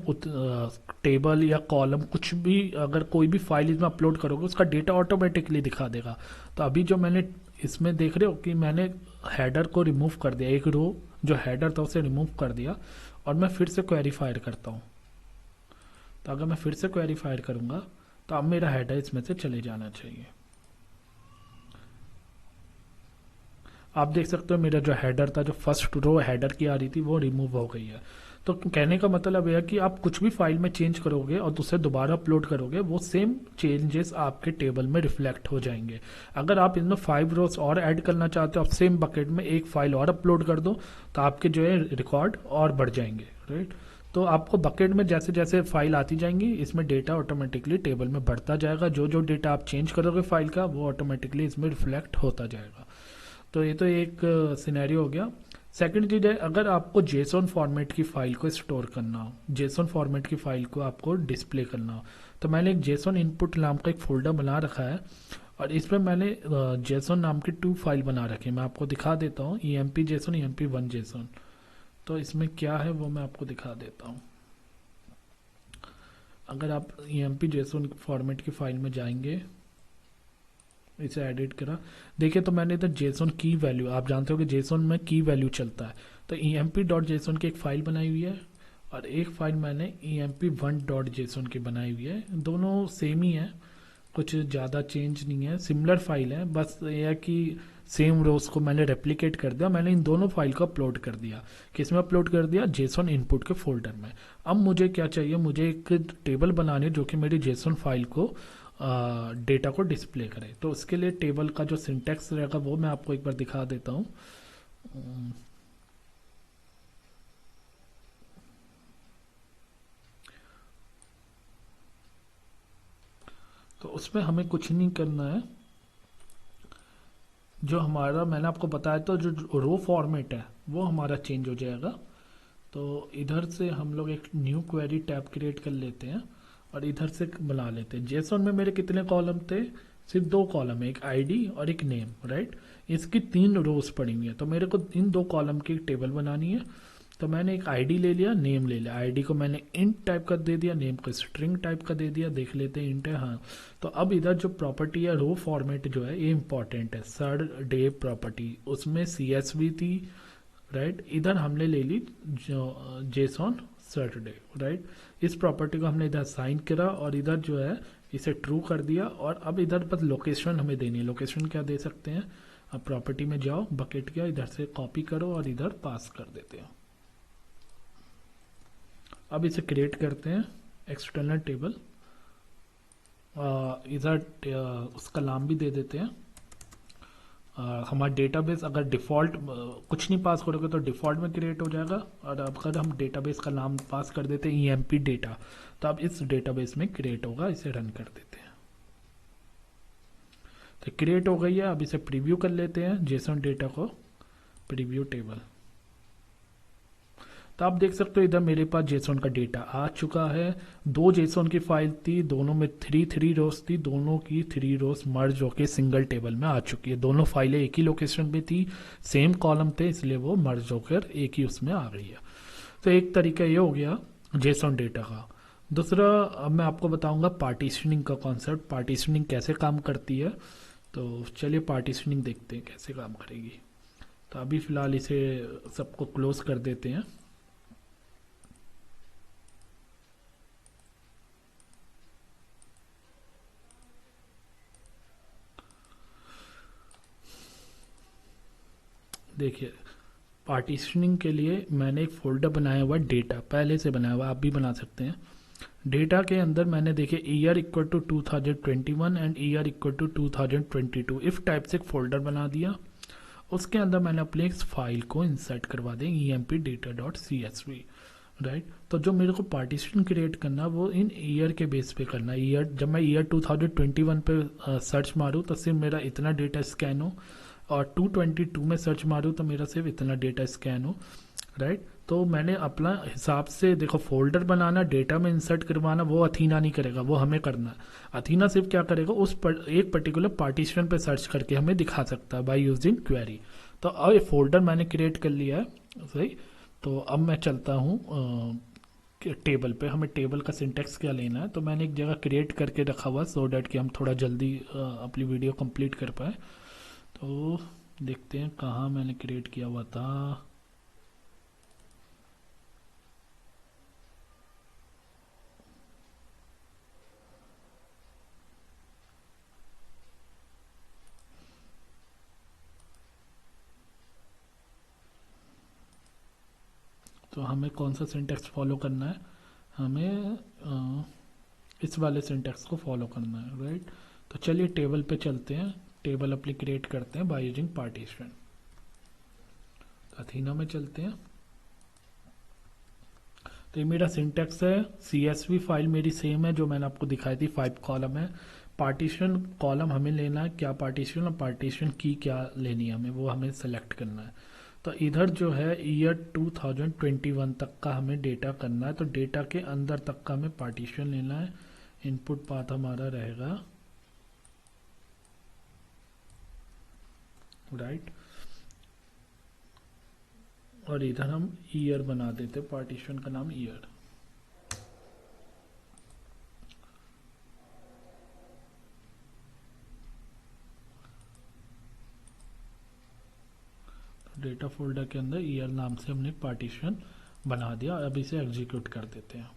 टेबल या कॉलम कुछ भी, अगर कोई भी फाइल इसमें अपलोड करोगे उसका डेटा ऑटोमेटिकली दिखा देगा। तो अभी जो मैंने इसमें देख रहे हो कि मैंने हेडर को रिमूव कर दिया, एक रो जो हेडर था उसे रिमूव कर दिया और मैं फिर से क्वेरी फायर करता हूँ। तो अगर मैं फिर से क्वेरी फायर करूँगा तो अब मेरा हेडर इसमें से चले जाना चाहिए। आप देख सकते हो मेरा जो हेडर था, जो फर्स्ट रो हेडर की आ रही थी वो रिमूव हो गई है। तो कहने का मतलब यह है कि आप कुछ भी फाइल में चेंज करोगे और उसे दोबारा अपलोड करोगे वो सेम चेंजेस आपके टेबल में रिफ्लेक्ट हो जाएंगे। अगर आप इसमें 5 रोज और ऐड करना चाहते हो, आप सेम बकेट में एक फाइल और अपलोड कर दो तो आपके जो है रिकॉर्ड और बढ़ जाएंगे, राइट। तो आपको बकेट में जैसे जैसे फाइल आती जाएंगी इसमें डेटा ऑटोमेटिकली टेबल में बढ़ता जाएगा, जो जो डेटा आप चेंज करोगे फाइल का वो ऑटोमेटिकली इसमें रिफ्लेक्ट होता जाएगा। तो ये तो एक सिनेरियो हो गया। सेकंड चीज़ है, अगर आपको जेसॉन फॉर्मेट की फाइल को स्टोर करना हो, जेसॉन फॉर्मेट की फाइल को आपको डिस्प्ले करना हो, तो मैंने एक जेसॉन इनपुट नाम का एक फोल्डर बना रखा है और इसमें मैंने जेसॉन नाम की 2 फाइल बना रखी है। मैं आपको दिखा देता हूँ, EMP जेसॉन, EMP1 जेसॉन। तो इसमें क्या है वो मैं आपको दिखा देता हूँ। अगर आप EMP जेसॉन फॉर्मेट की फाइल में जाएंगे, इसे एडिट करा, देखिए तो मैंने इधर जेसॉन की वैल्यू, आप जानते हो कि जेसॉन में की वैल्यू चलता है, तो emp.json की एक फाइल बनाई हुई है और एक फाइल मैंने emp1.json की बनाई हुई है। दोनों सेम ही है, कुछ ज़्यादा चेंज नहीं है, सिमिलर फाइल है, बस ये है कि सेम रोज को मैंने रेप्लिकेट कर दिया। मैंने इन दोनों फाइल को अपलोड कर दिया, किस में अपलोड कर दिया, जेसॉन इनपुट के फोल्डर में। अब मुझे क्या चाहिए, मुझे एक टेबल बनानी है जो कि मेरी जेसॉन फाइल को डेटा को डिस्प्ले करे। तो उसके लिए टेबल का जो सिंटैक्स रहेगा वो मैं आपको एक बार दिखा देता हूँ। तो उसमें हमें कुछ नहीं करना है, जो हमारा मैंने आपको बताया तो जो रो फॉर्मेट है वो हमारा चेंज हो जाएगा। तो इधर से हम लोग एक न्यू क्वेरी टैब क्रिएट कर लेते हैं और इधर से बना लेते हैं। जेसॉन में मेरे कितने कॉलम थे, सिर्फ 2 कॉलम है, एक आईडी और एक नेम, राइट। इसकी 3 रोज पड़ी हुई है, तो मेरे को इन 2 कॉलम की एक टेबल बनानी है। तो मैंने एक आईडी ले लिया, नेम ले लिया, आईडी को मैंने इंट टाइप कर दे दिया, नेम को स्ट्रिंग टाइप का दे दिया, देख लेते हैं इंट है, हाँ। तो अब इधर जो प्रॉपर्टी है रो फॉर्मेट जो है ये इंपॉर्टेंट है, सर्ड डे प्रॉपर्टी, उसमें CSV थी, राइट। इधर हमने ले ली जो जेसॉन सैटरडे, राइट। इस प्रॉपर्टी को हमने इधर साइन करा और इधर जो है इसे ट्रू कर दिया। और अब इधर बस लोकेशन हमें देनी है, लोकेशन क्या दे सकते हैं, अब प्रॉपर्टी में जाओ, बकेट का इधर से कॉपी करो और इधर पास कर देते हो। अब इसे क्रिएट करते हैं एक्सटर्नल टेबल, इधर उसका नाम भी दे देते हैं। हमारा डेटाबेस अगर डिफ़ॉल्ट कुछ नहीं पास करोगे तो डिफ़ॉल्ट में क्रिएट हो जाएगा, और अगर हम डेटाबेस का नाम पास कर देते हैं EMP डेटा, तो अब इस डेटाबेस में क्रिएट होगा। इसे रन कर देते हैं तो क्रिएट हो गई है। अब इसे प्रीव्यू कर लेते हैं, जेसन डेटा को प्रीव्यू टेबल। तो आप देख सकते हो इधर मेरे पास जेसन का डेटा आ चुका है। 2 जेसन की फाइल थी, दोनों में 3 रोज थी, दोनों की 3 रोज मर्ज होके सिंगल टेबल में आ चुकी है। दोनों फाइलें एक ही लोकेशन पे थी, सेम कॉलम थे, इसलिए वो मर्ज होकर एक ही उसमें आ गई है। तो एक तरीका ये हो गया जेसन डेटा का। दूसरा, अब मैं आपको बताऊंगा पार्टीशनिंग का कॉन्सेप्ट, पार्टीशनिंग कैसे काम करती है। तो चलिए पार्टीशनिंग देखते हैं कैसे काम करेगी। तो अभी फ़िलहाल इसे सबको क्लोज कर देते हैं। देखिए, पार्टीशनिंग के लिए मैंने एक फ़ोल्डर बनाया हुआ, डेटा पहले से बनाया हुआ, आप भी बना सकते हैं। डेटा के अंदर मैंने देखे year equal to 2021 and year equal to 2022 if type से एक फोल्डर बना दिया। उसके अंदर मैंने अपने इस फाइल को इंसर्ट करवा दें empdata.csv, राइट। तो जो मेरे को पार्टीशन क्रिएट करना वो इन ईयर के बेस पे करना है। ईयर जब मैं ईयर 2021 पे सर्च मारूँ तो सिर्फ मेरा इतना डेटा स्कैन हो, और 222 में सर्च मारूँ तो मेरा सिर्फ इतना डेटा स्कैन हो, राइट। तो मैंने अपना हिसाब से देखो, फोल्डर बनाना, डेटा में इंसर्ट करवाना वो अथीना नहीं करेगा, वो हमें करना है। अथीना सिर्फ क्या करेगा, एक पर्टिकुलर पार्टीशन पे सर्च करके हमें दिखा सकता है बाय यूजिंग क्वेरी। तो अब ये फोल्डर मैंने क्रिएट कर लिया है, सही। तो अब मैं चलता हूँ टेबल पे। हमें टेबल का सिंटेक्स क्या लेना है, तो मैंने एक जगह क्रिएट करके रखा हुआ सो डैट कि हम थोड़ा जल्दी अपनी वीडियो कंप्लीट कर पाए। तो देखते हैं कहाँ मैंने क्रिएट किया हुआ था। तो हमें कौन सा सिंटेक्स फॉलो करना है, हमें इस वाले सिंटेक्स को फॉलो करना है, राइट। तो चलिए टेबल पे चलते हैं, टेबल अपनी क्रिएट करते हैं बाय यूजिंग पार्टीशन। अथीना में चलते हैं। तो ये मेरा सिंटेक्स है। CSV फाइल मेरी सेम है जो मैंने आपको दिखाई थी, 5 कॉलम है। पार्टीशन कॉलम हमें लेना है, क्या पार्टीशन और पार्टीशन की क्या लेनी है हमें, वो हमें सेलेक्ट करना है। तो इधर जो है ईयर 2021 तक का हमें डेटा करना है, तो डेटा के अंदर तक का हमें पार्टीशन लेना है। इनपुट पाथ हमारा रहेगा, राइट। और इधर हम ईयर बना देते, पार्टीशन का नाम ईयर। डेटा फोल्डर के अंदर ईयर नाम से हमने पार्टीशन बना दिया। अब इसे एग्जीक्यूट कर देते हैं।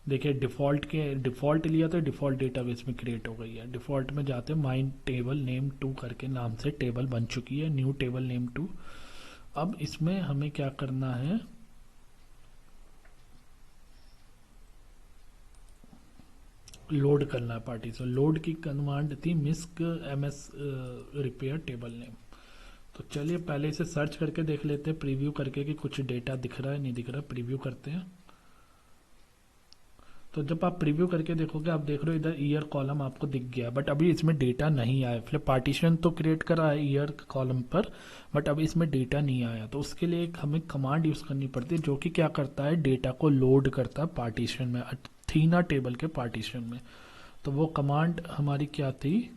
देखिए डिफ़ॉल्ट लिया तो डिफ़ॉल्ट डेटाबेस में क्रिएट हो गई है। डिफ़ॉल्ट में जाते हैं, माइन टेबल नेम 2 करके नाम से टेबल बन चुकी है, न्यू टेबल नेम 2। अब इसमें हमें क्या करना है, लोड करना है पार्टीशन। लोड की कमांड थी मिस्क ms रिपेयर टेबल नेम। तो चलिए पहले इसे सर्च करके देख लेते हैं, प्रीव्यू करके कि कुछ डेटा दिख रहा है नहीं दिख रहा। प्रीव्यू करते हैं। तो जब आप प्रीव्यू करके देखोगे, आप देख रहे हो इधर ईयर कॉलम आपको दिख गया, बट अभी इसमें डेटा नहीं आया। फिर पार्टीशन तो क्रिएट करा है ईयर कॉलम पर, बट अभी इसमें डेटा नहीं आया। तो उसके लिए एक हमें कमांड यूज़ करनी पड़ती है जो कि क्या करता है, डेटा को लोड करता है पार्टीशन में, अथीना टेबल के पार्टीशन में। तो वो कमांड हमारी क्या थी,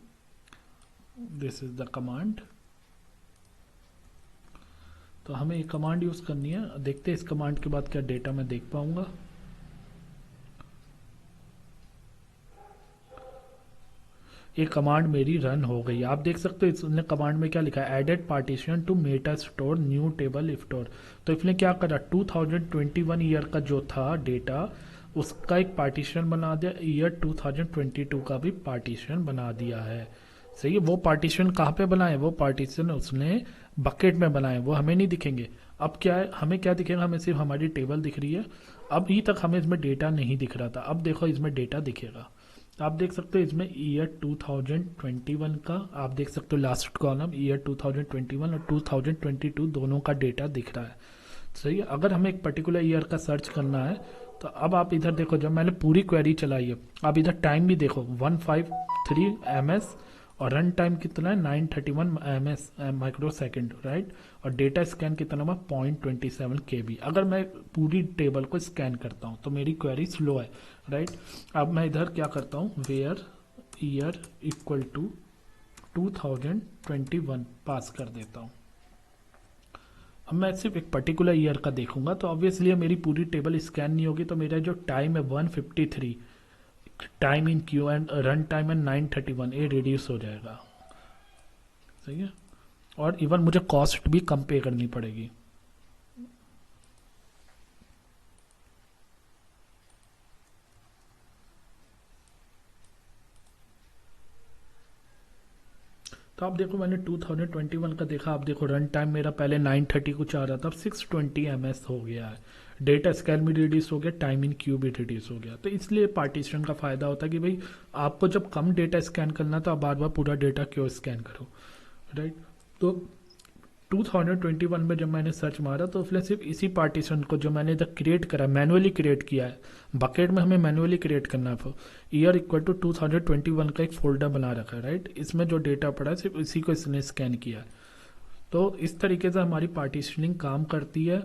दिस इज द कमांड। तो हमें एक कमांड यूज़ करनी है। देखते हैं इस कमांड के बाद क्या डेटा मैं देख पाऊंगा। ये कमांड मेरी रन हो गई। आप देख सकते हो इसने कमांड में क्या लिखा है, added partition to meta store new table store. तो इसने क्या करा, 2021 ईयर का जो था डेटा उसका एक पार्टीशन बना दिया, ईयर 2022 का भी पार्टीशन बना दिया है। सही है। वो पार्टीशन कहाँ पे बनाए, वो पार्टीशन उसने बकेट में बनाए, वो हमें नहीं दिखेंगे। अब क्या है, हमें क्या दिखेगा, हमें सिर्फ हमारी टेबल दिख रही है। अभी तक हमें इसमें डेटा नहीं दिख रहा था, अब देखो इसमें डेटा दिखेगा। आप देख सकते हो इसमें ईयर 2021 का, आप देख सकते हो लास्ट कॉलम ईयर 2021 और 2022 दोनों का डेटा दिख रहा है। सही है। अगर हमें एक पर्टिकुलर ईयर का सर्च करना है तो अब आप इधर देखो, जब मैंने पूरी क्वेरी चलाई है, आप इधर टाइम भी देखो 153 ms और रन टाइम कितना है 931 ms माइक्रो सेकेंड, राइट। और डेटा स्कैन कितना हुआ 0.27 KB। अगर मैं पूरी टेबल को स्कैन करता हूँ तो मेरी क्वेरी स्लो है, राइट। अब मैं इधर क्या करता हूँ, वेयर ईयर इक्वल टू 2021 पास कर देता हूँ। अब मैं सिर्फ एक पर्टिकुलर ईयर का देखूंगा तो ऑब्वियसली मेरी पूरी टेबल स्कैन नहीं होगी, तो मेरा जो टाइम है 153, time in Q and run time है 931, ये रिड्यूस हो जाएगा। सही है। और इवन मुझे कॉस्ट भी कम पे करनी पड़ेगी। तो आप देखो मैंने 2021 का देखा, आप देखो रन टाइम मेरा पहले 930 कुछ आ रहा था, अब 620 ms हो गया है। डेटा स्कैन भी रिड्यूस हो गया, टाइम इन क्यू भी रिड्यूस हो गया। तो इसलिए पार्टीशन का फायदा होता है कि भाई आपको जब कम डेटा स्कैन करना तो आप बार बार पूरा डेटा क्यों स्कैन करो, राइट। तो 2021 में जब मैंने सर्च मारा तो उसने सिर्फ इसी पार्टीशन को जो मैंने इधर क्रिएट करा, मैनुअली क्रिएट किया है, बकेट में हमें मैनुअली क्रिएट करना है। ईयर इक्वल टू 2021 का एक फोल्डर बना रखा है, राइट। इसमें जो डेटा पड़ा है सिर्फ इसी को इसने स्कैन किया है। तो इस तरीके से हमारी पार्टीशनिंग काम करती है।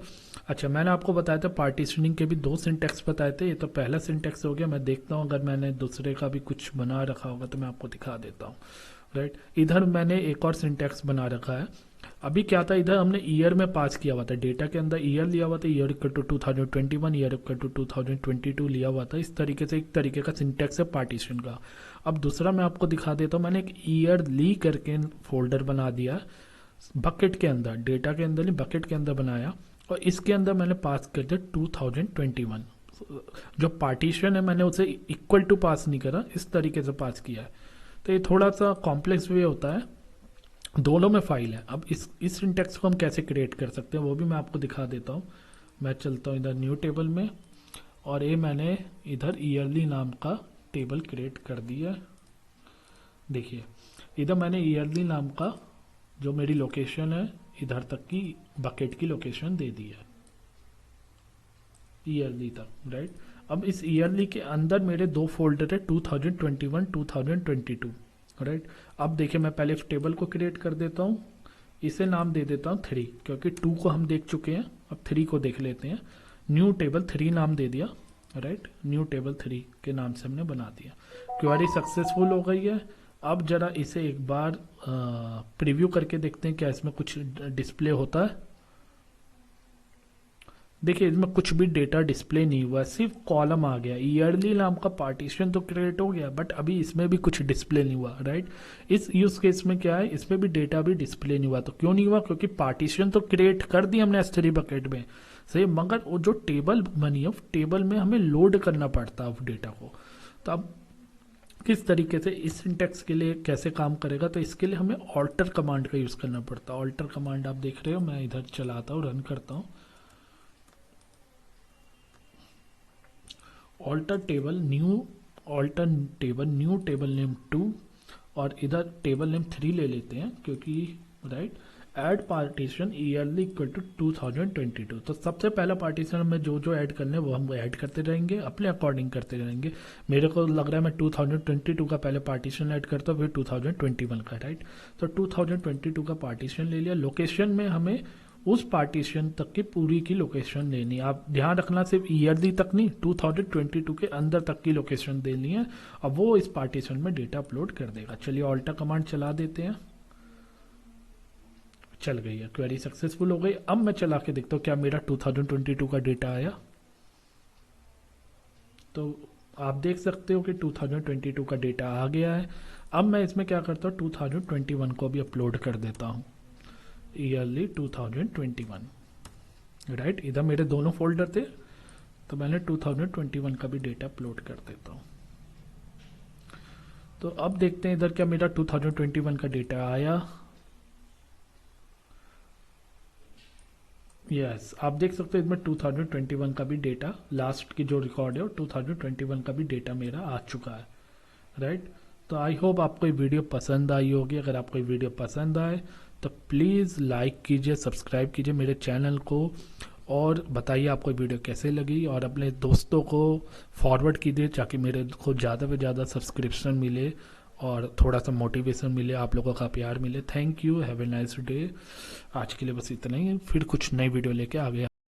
अच्छा, मैंने आपको बताया था पार्टीशनिंग के भी 2 सिंटेक्स बताए थे, ये तो पहला सिंटेक्स हो गया। मैं देखता हूँ अगर मैंने दूसरे का भी कुछ बना रखा होगा तो मैं आपको दिखा देता हूँ, राइट। इधर मैंने एक और सिंटेक्स बना रखा है। अभी क्या था, इधर हमने ईयर में पास किया हुआ था, डेटा के अंदर ईयर लिया हुआ था, year equal to 2021, year equal to 2022 लिया हुआ था। इस तरीके से एक तरीके का सिंटेक्स है पार्टीशन का। अब दूसरा मैं आपको दिखा देता हूँ, मैंने एक ईयर ली करके फोल्डर बना दिया बकेट के अंदर, डेटा के अंदर नहीं बकेट के अंदर बनाया, और इसके अंदर मैंने पास कर दिया 2021। जो पार्टीशन है मैंने उसे इक्वल टू पास नहीं करा, इस तरीके से पास किया है। तो ये थोड़ा सा कॉम्प्लेक्स वे होता है, दोनों में फाइल है। अब इस सिंटेक्स को हम कैसे क्रिएट कर सकते हैं वो भी मैं आपको दिखा देता हूँ। मैं चलता हूँ इधर न्यू टेबल में, और ये मैंने इधर ईयरली नाम का टेबल क्रिएट कर दिया। देखिए इधर मैंने ईयरली नाम का जो मेरी लोकेशन है इधर तक की बकेट की लोकेशन दे दी है, ईयरली तक, राइट। अब इस ईयरली के अंदर मेरे 2 फोल्डर है, 2021 2022, राइट। अब देखिए मैं पहले इस टेबल को क्रिएट कर देता हूँ, इसे नाम दे देता हूँ 3, क्योंकि 2 को हम देख चुके हैं, अब 3 को देख लेते हैं। न्यू टेबल 3 नाम दे दिया, राइट। न्यू टेबल 3 के नाम से हमने बना दिया। क्वेरी सक्सेसफुल हो गई है। अब जरा इसे एक बार प्रीव्यू करके देखते हैं क्या इसमें कुछ डिस्प्ले होता है। देखिए इसमें कुछ भी डेटा डिस्प्ले नहीं हुआ, सिर्फ कॉलम आ गया। ईयरली नाम का पार्टीशन तो क्रिएट हो गया, बट अभी इसमें भी कुछ डिस्प्ले नहीं हुआ, राइट। इस यूज केस में क्या है, इसमें भी डेटा भी डिस्प्ले नहीं हुआ। तो क्यों नहीं हुआ, क्योंकि पार्टीशन तो क्रिएट कर दी हमने S3 बकेट में, सही, मगर वो जो टेबल बनी है टेबल में हमें लोड करना पड़ता है डेटा को। तो अब किस तरीके से इस सिंटेक्स के लिए कैसे काम करेगा, तो इसके लिए हमें ऑल्टर कमांड का यूज करना पड़ता है। ऑल्टर कमांड आप देख रहे हो, मैं इधर चलाता हूँ, रन करता हूँ। Alter table new table name 2, और इधर टेबल नेम 3 ले लेते हैं, क्योंकि right add partition yearly equal to 2022। तो सबसे पहला पार्टीशन में जो जो ऐड करने वो हम ऐड करते रहेंगे, अपने अकॉर्डिंग करते रहेंगे। मेरे को लग रहा है मैं 2022 का पहले पार्टीशन ऐड करता हूँ, फिर 2021 का, राइट। तो 2022 का पार्टीशन ले लिया। लोकेशन में हमें उस पार्टीशन तक की पूरी की लोकेशन देनी है। आप ध्यान रखना सिर्फ ईयरली तक नहीं, 2022 के अंदर तक की लोकेशन देनी है। अब वो इस पार्टीशन में डेटा अपलोड कर देगा। चलिए ऑल्टर कमांड चला देते हैं, चल गई है, क्वेरी सक्सेसफुल हो गई। अब मैं चला के देखता हूँ क्या मेरा 2022 का डेटा आया। तो आप देख सकते हो कि 2022 का डेटा आ गया है। अब मैं इसमें क्या करता हूँ, 2021 को भी अपलोड कर देता हूँ, ईयरली 2021, राइट। इधर मेरे दोनों फोल्डर थे, तो मैंने 2021 का भी डेटा अपलोड कर देता हूँ। तो अब देखते हैं इधर क्या मेरा 2021 का डेटा आया। यस, आप देख सकते हो इसमें 2021 का भी डेटा, लास्ट की जो रिकॉर्ड है वो 2021 का भी डेटा मेरा आ चुका है, राइट। तो आई होप आपको ये वीडियो पसंद आई होगी। अगर आपको ये वीडियो पसंद आए तो प्लीज़ लाइक कीजिए, सब्सक्राइब कीजिए मेरे चैनल को, और बताइए आपको ये वीडियो कैसे लगी, और अपने दोस्तों को फॉरवर्ड कीजिए ताकि मेरे को ज़्यादा से ज़्यादा सब्सक्रिप्शन मिले और थोड़ा सा मोटिवेशन मिले, आप लोगों का प्यार मिले। Thank you, have a nice day. आज के लिए बस इतना ही, फिर कुछ नई वीडियो लेके आ गया।